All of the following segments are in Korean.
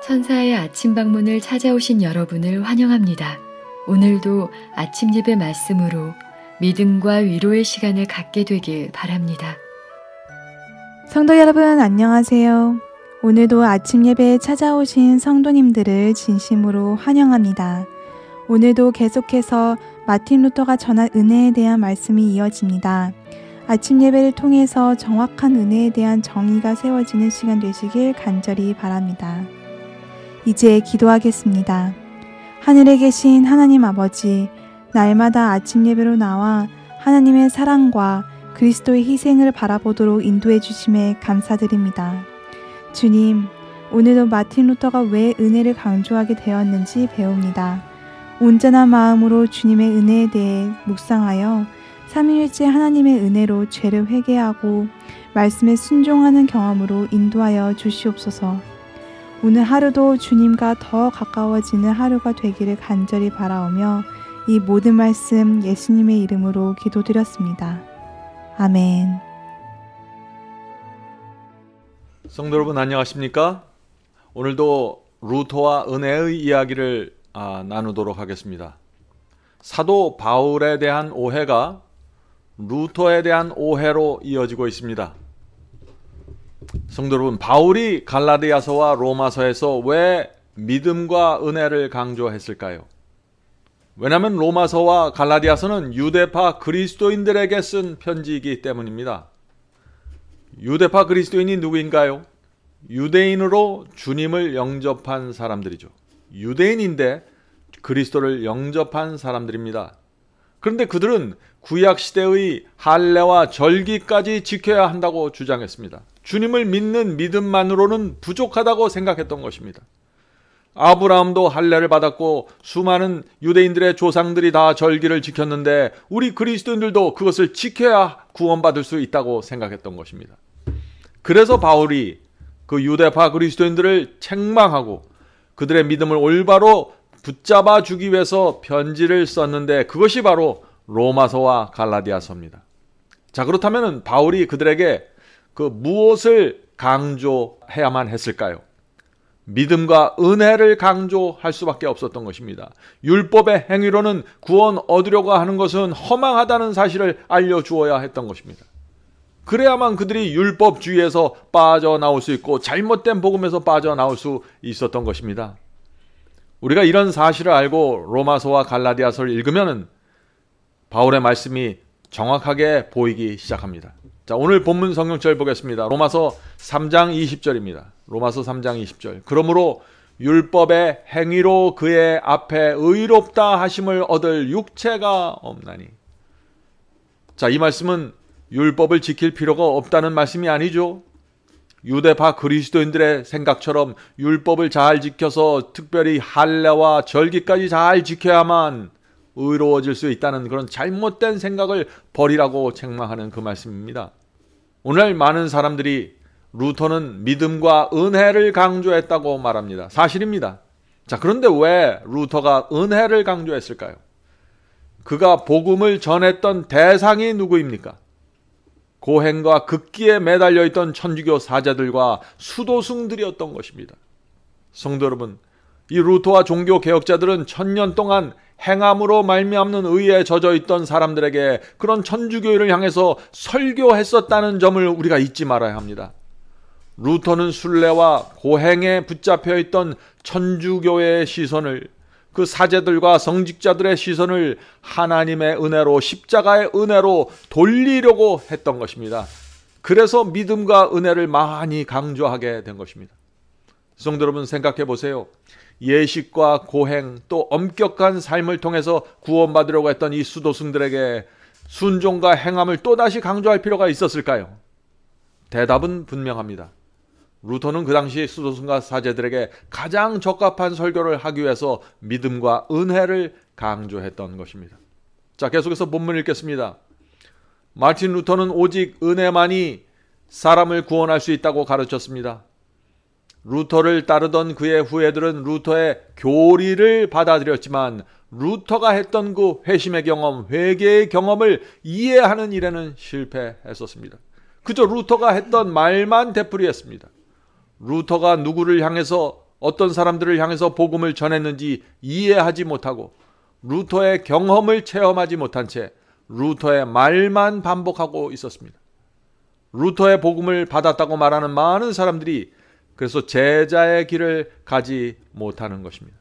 천사의 아침 방문을 찾아오신 여러분을 환영합니다. 오늘도 아침 예배 말씀으로 믿음과 위로의 시간을 갖게 되길 바랍니다. 성도 여러분 안녕하세요. 오늘도 아침 예배에 찾아오신 성도님들을 진심으로 환영합니다. 오늘도 계속해서 마틴 루터가 전한 은혜에 대한 말씀이 이어집니다. 아침 예배를 통해서 정확한 은혜에 대한 정의가 세워지는 시간 되시길 간절히 바랍니다. 이제 기도하겠습니다. 하늘에 계신 하나님 아버지, 날마다 아침 예배로 나와 하나님의 사랑과 그리스도의 희생을 바라보도록 인도해 주심에 감사드립니다. 주님, 오늘도 마틴 루터가 왜 은혜를 강조하게 되었는지 배웁니다. 온전한 마음으로 주님의 은혜에 대해 묵상하여 삼위일체 하나님의 은혜로 죄를 회개하고 말씀에 순종하는 경험으로 인도하여 주시옵소서. 오늘 하루도 주님과 더 가까워지는 하루가 되기를 간절히 바라오며 이 모든 말씀 예수님의 이름으로 기도드렸습니다. 아멘. 성도 여러분 안녕하십니까? 오늘도 루터와 은혜의 이야기를 나누도록 하겠습니다. 사도 바울에 대한 오해가 루터에 대한 오해로 이어지고 있습니다. 성도 여러분, 바울이 갈라디아서와 로마서에서 왜 믿음과 은혜를 강조했을까요? 왜냐하면 로마서와 갈라디아서는 유대파 그리스도인들에게 쓴 편지이기 때문입니다. 유대파 그리스도인이 누구인가요? 유대인으로 주님을 영접한 사람들이죠. 유대인인데 그리스도를 영접한 사람들입니다. 그런데 그들은 구약시대의 할례와 절기까지 지켜야 한다고 주장했습니다. 주님을 믿는 믿음만으로는 부족하다고 생각했던 것입니다. 아브라함도 할례를 받았고 수많은 유대인들의 조상들이 다 절기를 지켰는데 우리 그리스도인들도 그것을 지켜야 구원받을 수 있다고 생각했던 것입니다. 그래서 바울이 그 유대파 그리스도인들을 책망하고 그들의 믿음을 올바로 붙잡아 주기 위해서 편지를 썼는데 그것이 바로 로마서와 갈라디아서입니다. 자, 그렇다면 바울이 그들에게 그 무엇을 강조해야만 했을까요? 믿음과 은혜를 강조할 수밖에 없었던 것입니다. 율법의 행위로는 구원 얻으려고 하는 것은 허망하다는 사실을 알려주어야 했던 것입니다. 그래야만 그들이 율법주의에서 빠져나올 수 있고 잘못된 복음에서 빠져나올 수 있었던 것입니다. 우리가 이런 사실을 알고 로마서와 갈라디아서를 읽으면 바울의 말씀이 정확하게 보이기 시작합니다. 자, 오늘 본문 성경절 보겠습니다. 로마서 3장 20절입니다. 로마서 3장 20절. 그러므로 율법의 행위로 그의 앞에 의롭다 하심을 얻을 육체가 없나니. 자, 이 말씀은 율법을 지킬 필요가 없다는 말씀이 아니죠. 유대파 그리스도인들의 생각처럼 율법을 잘 지켜서 특별히 할례와 절기까지 잘 지켜야만 의로워질 수 있다는 그런 잘못된 생각을 버리라고 책망하는 그 말씀입니다. 오늘 많은 사람들이 루터는 믿음과 은혜를 강조했다고 말합니다. 사실입니다. 자, 그런데 왜 루터가 은혜를 강조했을까요? 그가 복음을 전했던 대상이 누구입니까? 고행과 극기에 매달려 있던 천주교 사제들과 수도승들이었던 것입니다. 성도 여러분, 이 루터와 종교 개혁자들은 1000년 동안 행함으로 말미암는 의에 젖어 있던 사람들에게 그런 천주교를 향해서 설교했었다는 점을 우리가 잊지 말아야 합니다. 루터는 순례와 고행에 붙잡혀 있던 천주교의 시선을, 그 사제들과 성직자들의 시선을 하나님의 은혜로, 십자가의 은혜로 돌리려고 했던 것입니다. 그래서 믿음과 은혜를 많이 강조하게 된 것입니다. 성도 여러분, 생각해 보세요. 예식과 고행 또 엄격한 삶을 통해서 구원받으려고 했던 이 수도승들에게 순종과 행함을 또다시 강조할 필요가 있었을까요? 대답은 분명합니다. 루터는 그 당시 수도승과 사제들에게 가장 적합한 설교를 하기 위해서 믿음과 은혜를 강조했던 것입니다. 자, 계속해서 본문 읽겠습니다. 마틴 루터는 오직 은혜만이 사람을 구원할 수 있다고 가르쳤습니다. 루터를 따르던 그의 후예들은 루터의 교리를 받아들였지만 루터가 했던 그 회심의 경험, 회개의 경험을 이해하는 일에는 실패했었습니다. 그저 루터가 했던 말만 되풀이했습니다. 루터가 누구를 향해서 어떤 사람들을 향해서 복음을 전했는지 이해하지 못하고 루터의 경험을 체험하지 못한 채 루터의 말만 반복하고 있었습니다. 루터의 복음을 받았다고 말하는 많은 사람들이 그래서 제자의 길을 가지 못하는 것입니다.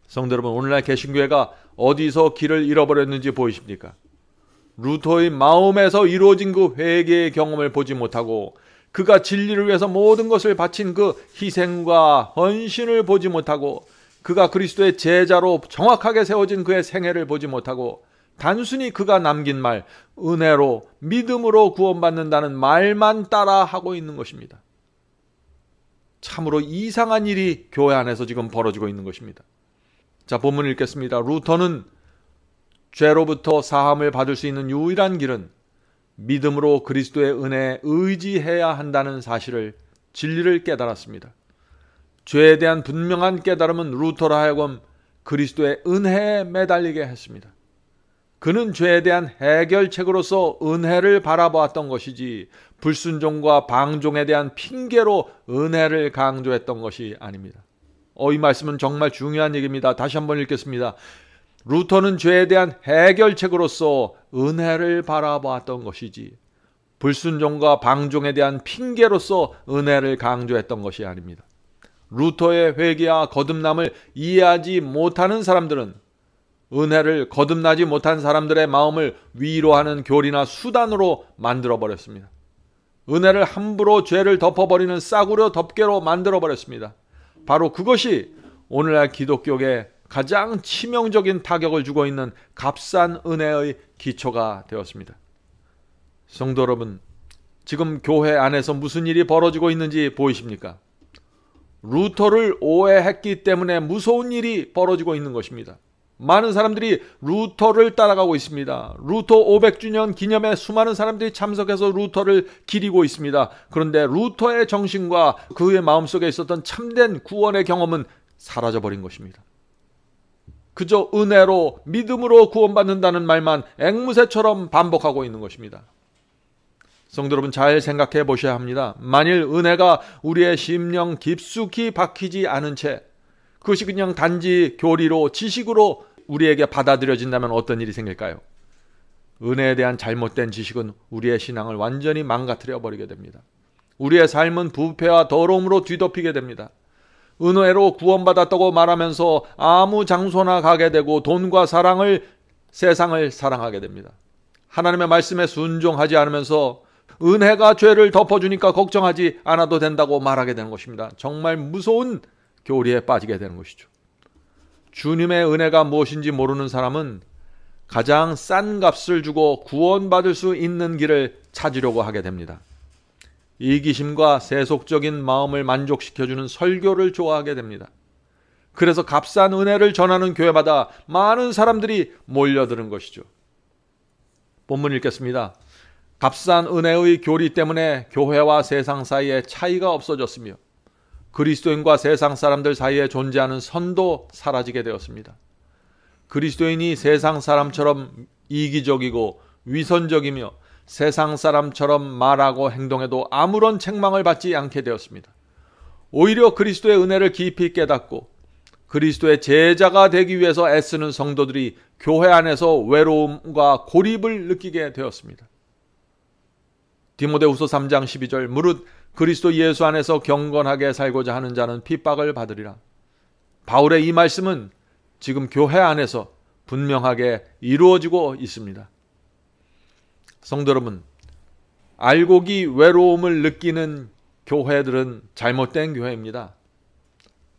성도 여러분, 오늘날 개신교회가 어디서 길을 잃어버렸는지 보이십니까? 루터의 마음에서 이루어진 그 회개의 경험을 보지 못하고 그가 진리를 위해서 모든 것을 바친 그 희생과 헌신을 보지 못하고 그가 그리스도의 제자로 정확하게 세워진 그의 생애를 보지 못하고 단순히 그가 남긴 말, 은혜로 믿음으로 구원받는다는 말만 따라하고 있는 것입니다. 참으로 이상한 일이 교회 안에서 지금 벌어지고 있는 것입니다. 자, 본문 읽겠습니다. 루터는 죄로부터 사함을 받을 수 있는 유일한 길은 믿음으로 그리스도의 은혜에 의지해야 한다는 사실을, 진리를 깨달았습니다. 죄에 대한 분명한 깨달음은 루터로 하여금 그리스도의 은혜에 매달리게 했습니다. 그는 죄에 대한 해결책으로서 은혜를 바라보았던 것이지 불순종과 방종에 대한 핑계로 은혜를 강조했던 것이 아닙니다. 이 말씀은 정말 중요한 얘기입니다. 다시 한번 읽겠습니다. 루터는 죄에 대한 해결책으로서 은혜를 바라보았던 것이지 불순종과 방종에 대한 핑계로서 은혜를 강조했던 것이 아닙니다. 루터의 회개와 거듭남을 이해하지 못하는 사람들은 은혜를 거듭나지 못한 사람들의 마음을 위로하는 교리나 수단으로 만들어버렸습니다. 은혜를 함부로 죄를 덮어버리는 싸구려 덮개로 만들어버렸습니다. 바로 그것이 오늘날 기독교계 가장 치명적인 타격을 주고 있는 값싼 은혜의 기초가 되었습니다. 성도 여러분, 지금 교회 안에서 무슨 일이 벌어지고 있는지 보이십니까? 루터를 오해했기 때문에 무서운 일이 벌어지고 있는 것입니다. 많은 사람들이 루터를 따라가고 있습니다. 루터 500주년 기념에 수많은 사람들이 참석해서 루터를 기리고 있습니다. 그런데 루터의 정신과 그의 마음속에 있었던 참된 구원의 경험은 사라져버린 것입니다. 그저 은혜로 믿음으로 구원받는다는 말만 앵무새처럼 반복하고 있는 것입니다. 성도 여러분, 잘 생각해 보셔야 합니다. 만일 은혜가 우리의 심령 깊숙이 박히지 않은 채 그것이 그냥 단지 교리로 지식으로 우리에게 받아들여진다면 어떤 일이 생길까요? 은혜에 대한 잘못된 지식은 우리의 신앙을 완전히 망가뜨려 버리게 됩니다. 우리의 삶은 부패와 더러움으로 뒤덮이게 됩니다. 은혜로 구원받았다고 말하면서 아무 장소나 가게 되고 돈과 세상을 사랑하게 됩니다. 하나님의 말씀에 순종하지 않으면서 은혜가 죄를 덮어주니까 걱정하지 않아도 된다고 말하게 되는 것입니다. 정말 무서운 교리에 빠지게 되는 것이죠. 주님의 은혜가 무엇인지 모르는 사람은 가장 싼 값을 주고 구원받을 수 있는 길을 찾으려고 하게 됩니다. 이기심과 세속적인 마음을 만족시켜주는 설교를 좋아하게 됩니다. 그래서 값싼 은혜를 전하는 교회마다 많은 사람들이 몰려드는 것이죠. 본문 읽겠습니다. 값싼 은혜의 교리 때문에 교회와 세상 사이에 차이가 없어졌으며 그리스도인과 세상 사람들 사이에 존재하는 선도 사라지게 되었습니다. 그리스도인이 세상 사람처럼 이기적이고 위선적이며 세상 사람처럼 말하고 행동해도 아무런 책망을 받지 않게 되었습니다. 오히려 그리스도의 은혜를 깊이 깨닫고 그리스도의 제자가 되기 위해서 애쓰는 성도들이 교회 안에서 외로움과 고립을 느끼게 되었습니다. 디모데후서 3장 12절 무릇 그리스도 예수 안에서 경건하게 살고자 하는 자는 핍박을 받으리라. 바울의 이 말씀은 지금 교회 안에서 분명하게 이루어지고 있습니다. 성도 여러분, 알곡이 외로움을 느끼는 교회들은 잘못된 교회입니다.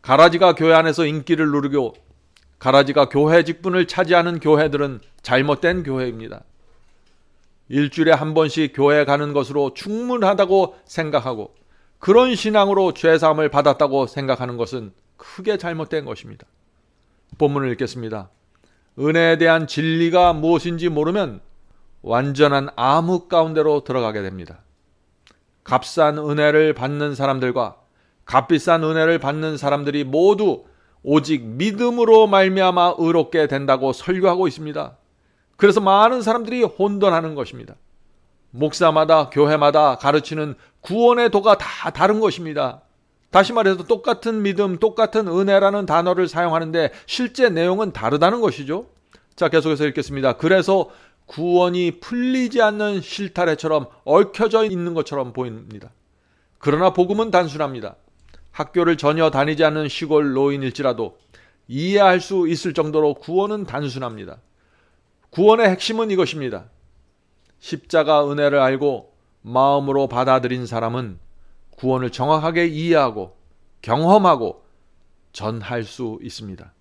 가라지가 교회 안에서 인기를 누리고 가라지가 교회 직분을 차지하는 교회들은 잘못된 교회입니다. 일주일에 한 번씩 교회에 가는 것으로 충분하다고 생각하고 그런 신앙으로 죄사함을 받았다고 생각하는 것은 크게 잘못된 것입니다. 본문을 읽겠습니다. 은혜에 대한 진리가 무엇인지 모르면 완전한 암흑 가운데로 들어가게 됩니다. 값싼 은혜를 받는 사람들과 값비싼 은혜를 받는 사람들이 모두 오직 믿음으로 말미암아 의롭게 된다고 설교하고 있습니다. 그래서 많은 사람들이 혼돈하는 것입니다. 목사마다 교회마다 가르치는 구원의 도가 다 다른 것입니다. 다시 말해서 똑같은 믿음, 똑같은 은혜라는 단어를 사용하는데 실제 내용은 다르다는 것이죠. 자, 계속해서 읽겠습니다. 그래서 구원이 풀리지 않는 실타래처럼 얽혀져 있는 것처럼 보입니다. 그러나 복음은 단순합니다. 학교를 전혀 다니지 않는 시골 노인일지라도 이해할 수 있을 정도로 구원은 단순합니다. 구원의 핵심은 이것입니다. 십자가 은혜를 알고 마음으로 받아들인 사람은 구원을 정확하게 이해하고 경험하고 전할 수 있습니다.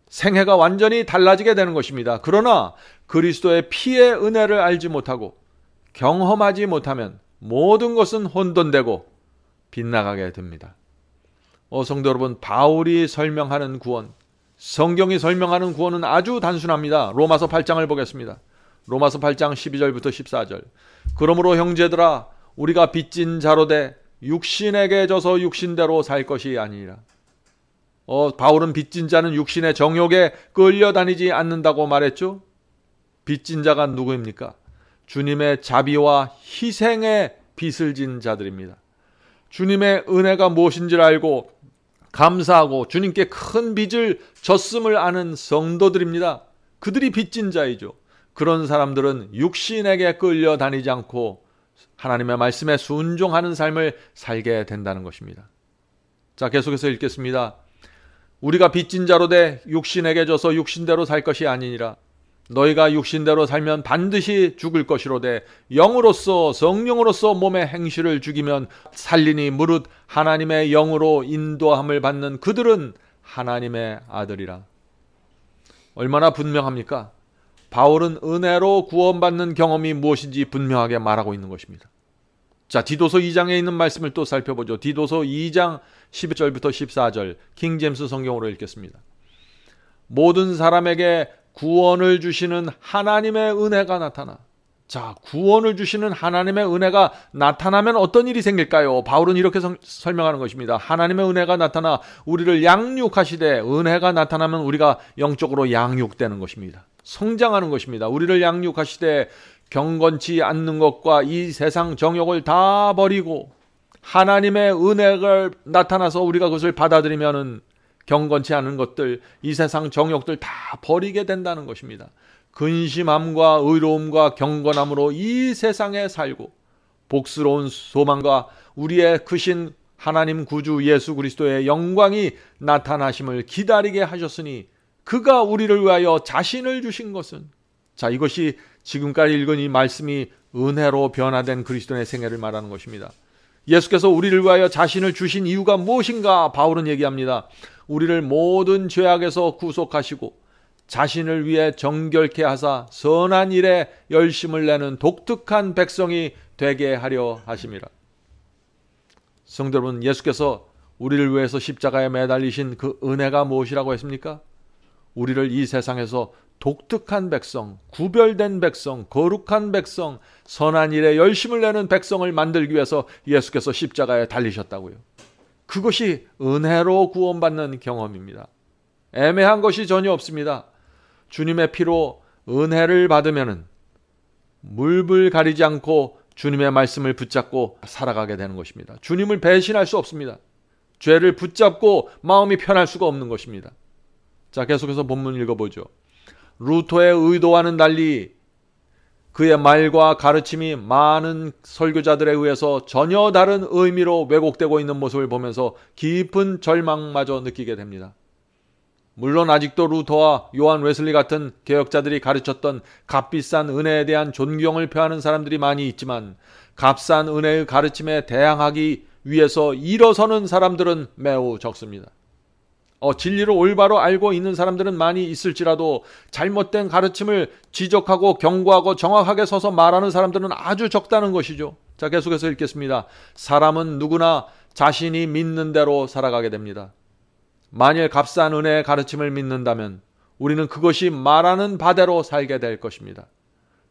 생애가 완전히 달라지게 되는 것입니다. 그러나 그리스도의 피의 은혜를 알지 못하고 경험하지 못하면 모든 것은 혼돈되고 빗나가게 됩니다. 성도 여러분, 바울이 설명하는 구원, 성경이 설명하는 구원은 아주 단순합니다. 로마서 8장을 보겠습니다. 로마서 8장 12절부터 14절. 그러므로 형제들아, 우리가 빚진 자로 돼 육신에게 져서 육신대로 살 것이 아니니라. 바울은 빚진 자는 육신의 정욕에 끌려다니지 않는다고 말했죠. 빚진 자가 누구입니까? 주님의 자비와 희생에 빚을 진 자들입니다. 주님의 은혜가 무엇인지를 알고 감사하고 주님께 큰 빚을 졌음을 아는 성도들입니다. 그들이 빚진 자이죠. 그런 사람들은 육신에게 끌려다니지 않고 하나님의 말씀에 순종하는 삶을 살게 된다는 것입니다. 자, 계속해서 읽겠습니다. 우리가 빚진 자로 돼 육신에게 져서 육신대로 살 것이 아니니라. 너희가 육신대로 살면 반드시 죽을 것이로되 영으로서 성령으로서 몸의 행실을 죽이면 살리니 무릇 하나님의 영으로 인도함을 받는 그들은 하나님의 아들이라. 얼마나 분명합니까? 바울은 은혜로 구원받는 경험이 무엇인지 분명하게 말하고 있는 것입니다. 자, 디도서 2장에 있는 말씀을 또 살펴보죠. 디도서 2장 11절부터 14절 킹제임스 성경으로 읽겠습니다. 모든 사람에게 구원을 주시는 하나님의 은혜가 나타나. 자, 구원을 주시는 하나님의 은혜가 나타나면 어떤 일이 생길까요? 바울은 이렇게 설명하는 것입니다. 하나님의 은혜가 나타나 우리를 양육하시되, 은혜가 나타나면 우리가 영적으로 양육되는 것입니다. 성장하는 것입니다. 우리를 양육하시되 경건치 않는 것과 이 세상 정욕을 다 버리고 하나님의 은혜가 나타나서 우리가 그것을 받아들이면은 경건치 않은 것들, 이 세상 정욕들 다 버리게 된다는 것입니다. 근심함과 의로움과 경건함으로 이 세상에 살고 복스러운 소망과 우리의 크신 하나님 구주 예수 그리스도의 영광이 나타나심을 기다리게 하셨으니 그가 우리를 위하여 자신을 주신 것은, 자, 이것이 지금까지 읽은 이 말씀이 은혜로 변화된 그리스도의 생애를 말하는 것입니다. 예수께서 우리를 위하여 자신을 주신 이유가 무엇인가? 바울은 얘기합니다. 우리를 모든 죄악에서 구속하시고 자신을 위해 정결케 하사 선한 일에 열심을 내는 독특한 백성이 되게 하려 하심이라. 성도 여러분, 예수께서 우리를 위해서 십자가에 매달리신 그 은혜가 무엇이라고 했습니까? 우리를 이 세상에서 독특한 백성, 구별된 백성, 거룩한 백성, 선한 일에 열심을 내는 백성을 만들기 위해서 예수께서 십자가에 달리셨다고요. 그것이 은혜로 구원받는 경험입니다. 애매한 것이 전혀 없습니다. 주님의 피로 은혜를 받으면은 물불 가리지 않고 주님의 말씀을 붙잡고 살아가게 되는 것입니다. 주님을 배신할 수 없습니다. 죄를 붙잡고 마음이 편할 수가 없는 것입니다. 자, 계속해서 본문 읽어보죠. 루터의 의도와는 달리 그의 말과 가르침이 많은 설교자들에 의해서 전혀 다른 의미로 왜곡되고 있는 모습을 보면서 깊은 절망마저 느끼게 됩니다. 물론 아직도 루터와 요한 웨슬리 같은 개혁자들이 가르쳤던 값비싼 은혜에 대한 존경을 표하는 사람들이 많이 있지만 값싼 은혜의 가르침에 대항하기 위해서 일어서는 사람들은 매우 적습니다. 진리를 올바로 알고 있는 사람들은 많이 있을지라도 잘못된 가르침을 지적하고 경고하고 정확하게 서서 말하는 사람들은 아주 적다는 것이죠. 자, 계속해서 읽겠습니다. 사람은 누구나 자신이 믿는 대로 살아가게 됩니다. 만일 값싼 은혜의 가르침을 믿는다면 우리는 그것이 말하는 바대로 살게 될 것입니다.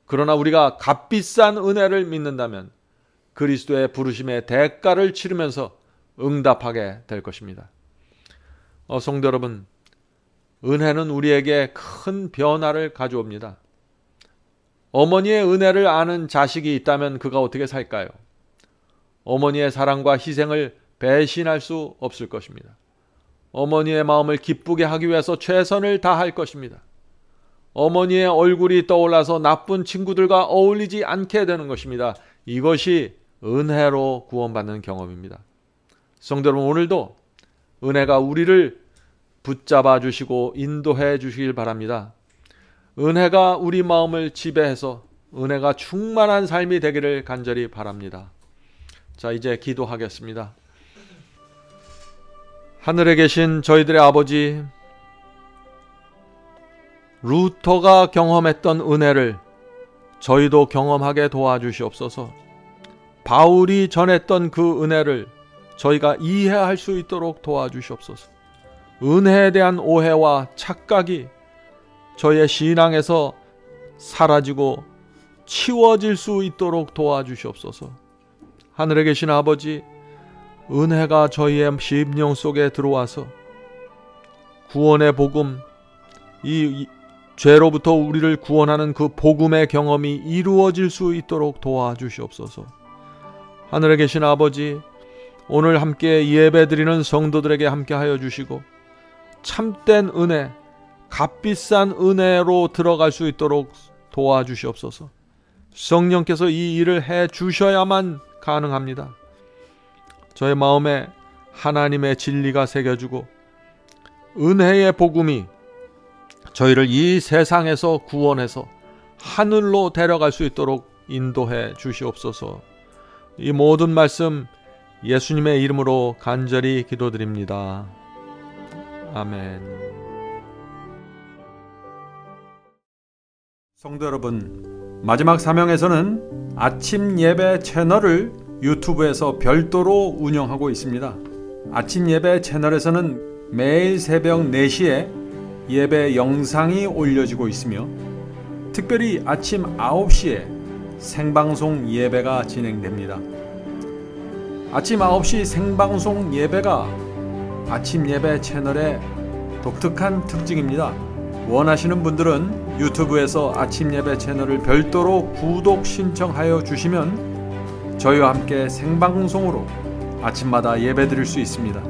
그러나 우리가 값비싼 은혜를 믿는다면 그리스도의 부르심의 대가를 치르면서 응답하게 될 것입니다. 성도 여러분, 은혜는 우리에게 큰 변화를 가져옵니다. 어머니의 은혜를 아는 자식이 있다면 그가 어떻게 살까요? 어머니의 사랑과 희생을 배신할 수 없을 것입니다. 어머니의 마음을 기쁘게 하기 위해서 최선을 다할 것입니다. 어머니의 얼굴이 떠올라서 나쁜 친구들과 어울리지 않게 되는 것입니다. 이것이 은혜로 구원받는 경험입니다. 성도 여러분, 오늘도 은혜가 우리를 붙잡아 주시고 인도해 주시길 바랍니다. 은혜가 우리 마음을 지배해서 은혜가 충만한 삶이 되기를 간절히 바랍니다. 자, 이제 기도하겠습니다. 하늘에 계신 저희들의 아버지, 루터가 경험했던 은혜를 저희도 경험하게 도와주시옵소서. 바울이 전했던 그 은혜를 저희가 이해할 수 있도록 도와주시옵소서. 은혜에 대한 오해와 착각이 저희의 신앙에서 사라지고 치워질 수 있도록 도와주시옵소서. 하늘에 계신 아버지, 은혜가 저희의 심령 속에 들어와서 구원의 복음, 이 죄로부터 우리를 구원하는 그 복음의 경험이 이루어질 수 있도록 도와주시옵소서. 하늘에 계신 아버지, 오늘 함께 예배드리는 성도들에게 함께하여 주시고 참된 은혜, 값비싼 은혜로 들어갈 수 있도록 도와주시옵소서. 성령께서 이 일을 해 주셔야만 가능합니다. 저의 마음에 하나님의 진리가 새겨주고 은혜의 복음이 저희를 이 세상에서 구원해서 하늘로 데려갈 수 있도록 인도해 주시옵소서. 이 모든 말씀 예수님의 이름으로 간절히 기도드립니다. 아멘. 성도 여러분, 마지막 사명에서는 아침 예배 채널을 유튜브에서 별도로 운영하고 있습니다. 아침 예배 채널에서는 매일 새벽 4시에 예배 영상이 올려지고 있으며 특별히 아침 9시에 생방송 예배가 진행됩니다. 아침 9시 생방송 예배가 아침 예배 채널의 독특한 특징입니다. 원하시는 분들은 유튜브에서 아침 예배 채널을 별도로 구독 신청하여 주시면 저희와 함께 생방송으로 아침마다 예배 드릴 수 있습니다.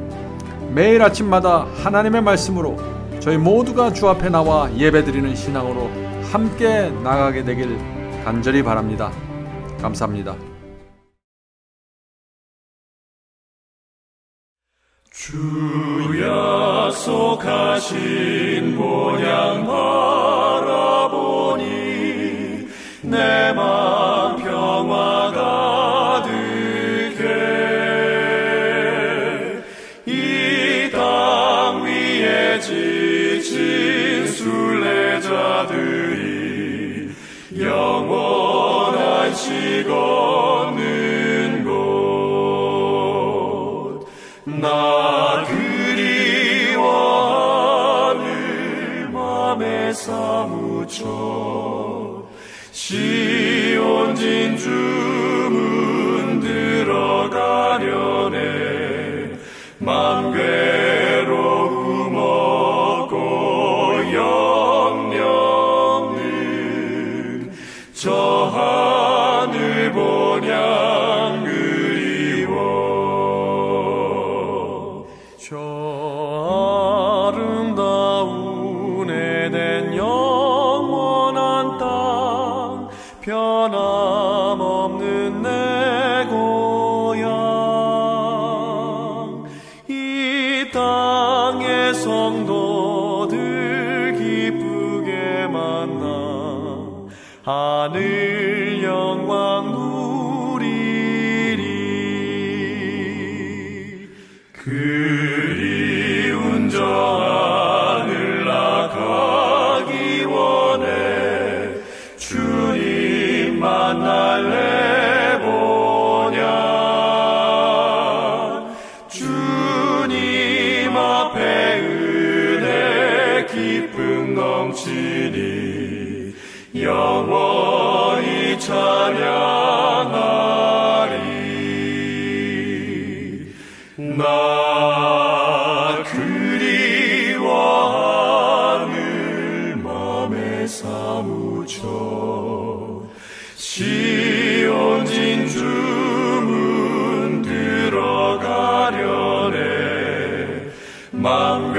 매일 아침마다 하나님의 말씀으로 저희 모두가 주 앞에 나와 예배 드리는 신앙으로 함께 나가게 되길 간절히 바랍니다. 감사합니다. 주 약속하신 본향 바라보니 내 맘 평화 가득해. 이 땅 위에 지친 순례자들이 영원한 시 걷는 곳, 나 그리워하늘 맘에 사무쳐 시온 진주문 들어가려네. 맘 괴로움 없고 영영는 저 하늘 본향 그리워. 저 아름다운 에덴 영원한 땅, 변함없는 내 고향. 이 땅의 성도들 기쁘게 만나 하늘 영광 누리리. 그리운 저 하늘 나가기 원해. 주님 만날래 보냐. 주님 앞에 은혜 기쁨 넘치니 영원히 찬양하리. 나 그리워하늘 맘에 사무쳐 시온 진주문 들어가려 마음